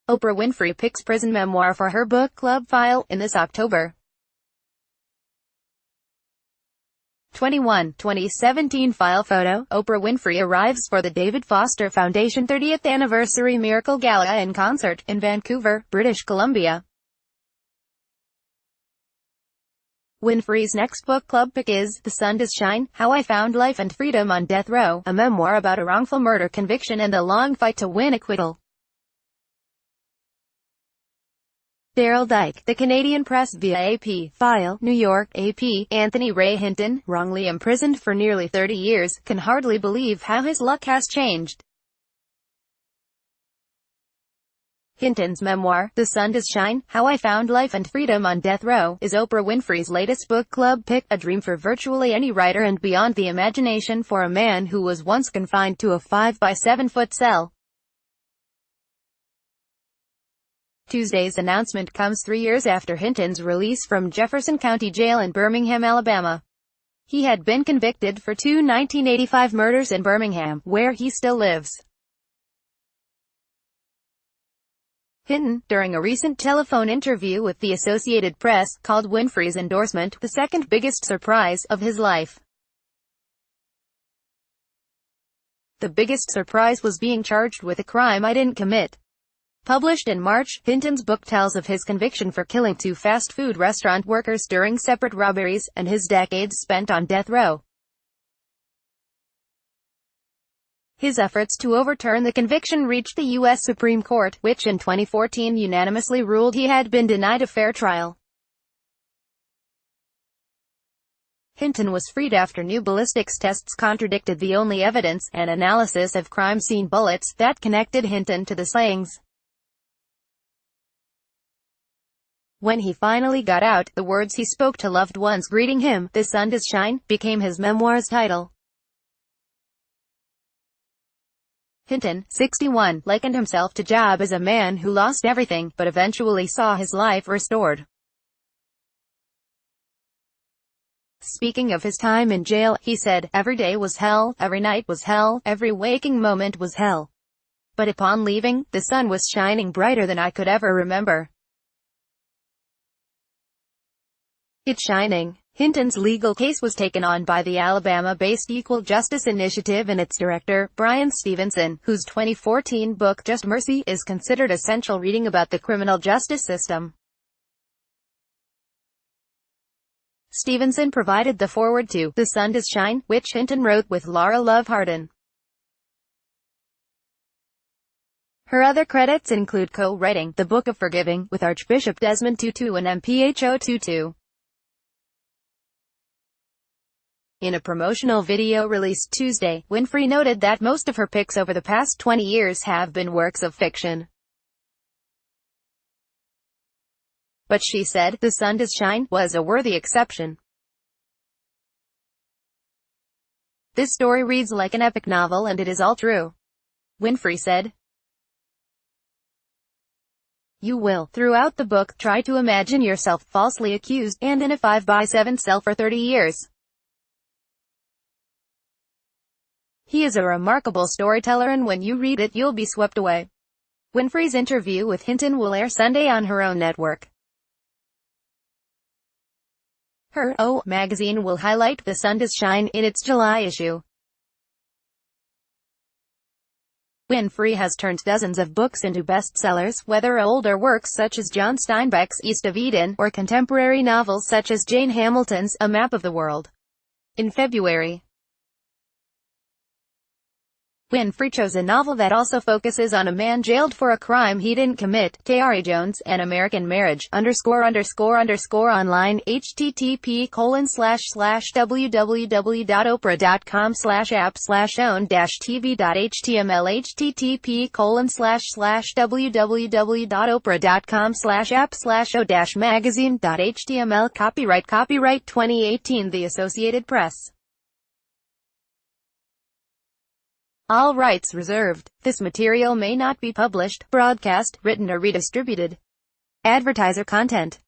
Oprah Winfrey picks prison memoir for her book club file in this October. 2017 file photo. Oprah Winfrey arrives for the David Foster Foundation 30th Anniversary Miracle Gala and Concert in Vancouver, British Columbia. Winfrey's next book club pick is The Sun Does Shine, How I Found Life and Freedom on Death Row, a memoir about a wrongful murder conviction and the long fight to win acquittal. Daryl Dyke, The Canadian Press via AP. File, New York, AP. Anthony Ray Hinton, wrongly imprisoned for nearly 30 years, can hardly believe how his luck has changed. Hinton's memoir, The Sun Does Shine, How I Found Life and Freedom on Death Row, is Oprah Winfrey's latest book club pick, a dream for virtually any writer and beyond the imagination for a man who was once confined to a 5 by 7 foot cell. Tuesday's announcement comes 3 years after Hinton's release from Jefferson County Jail in Birmingham, Alabama. He had been convicted for 2 1985 murders in Birmingham, where he still lives. Hinton, during a recent telephone interview with the Associated Press, called Winfrey's endorsement the second biggest surprise of his life. The biggest surprise was being charged with a crime I didn't commit. Published in March, Hinton's book tells of his conviction for killing 2 fast food restaurant workers during separate robberies, and his decades spent on death row. His efforts to overturn the conviction reached the U.S. Supreme Court, which in 2014 unanimously ruled he had been denied a fair trial. Hinton was freed after new ballistics tests contradicted the only evidence, an analysis of crime scene bullets, that connected Hinton to the slayings. When he finally got out, the words he spoke to loved ones greeting him, "The Sun Does Shine," became his memoir's title. Hinton, 61, likened himself to Job as a man who lost everything, but eventually saw his life restored. Speaking of his time in jail, he said, "Every day was hell, every night was hell, every waking moment was hell. But upon leaving, the sun was shining brighter than I could ever remember." It's shining. Hinton's legal case was taken on by the Alabama-based Equal Justice Initiative and its director, Brian Stevenson, whose 2014 book Just Mercy is considered essential reading about the criminal justice system. Stevenson provided the foreword to The Sun Does Shine, which Hinton wrote with Laura Love Hardin. Her other credits include co-writing The Book of Forgiving with Archbishop Desmond Tutu and MPHO Tutu. In a promotional video released Tuesday, Winfrey noted that most of her picks over the past 20 years have been works of fiction. But she said, The Sun Does Shine was a worthy exception. This story reads like an epic novel and it is all true. Winfrey said. You will, throughout the book, try to imagine yourself falsely accused, and in a 5 by 7 cell for 30 years. He is a remarkable storyteller and when you read it you'll be swept away. Winfrey's interview with Hinton will air Sunday on her own network. Her O magazine will highlight The Sun Does Shine in its July issue. Winfrey has turned dozens of books into bestsellers, whether older works such as John Steinbeck's East of Eden, or contemporary novels such as Jane Hamilton's A Map of the World. In February, Winfrey chose a novel that also focuses on a man jailed for a crime he didn't commit, Tayari Jones, An American Marriage, ___online, http://www.oprah.com/app/own-tv.html http://www.oprah.com/app/o-magazine.html Copyright 2018 The Associated Press. All rights reserved. This material may not be published, broadcast, written or redistributed. Advertiser content.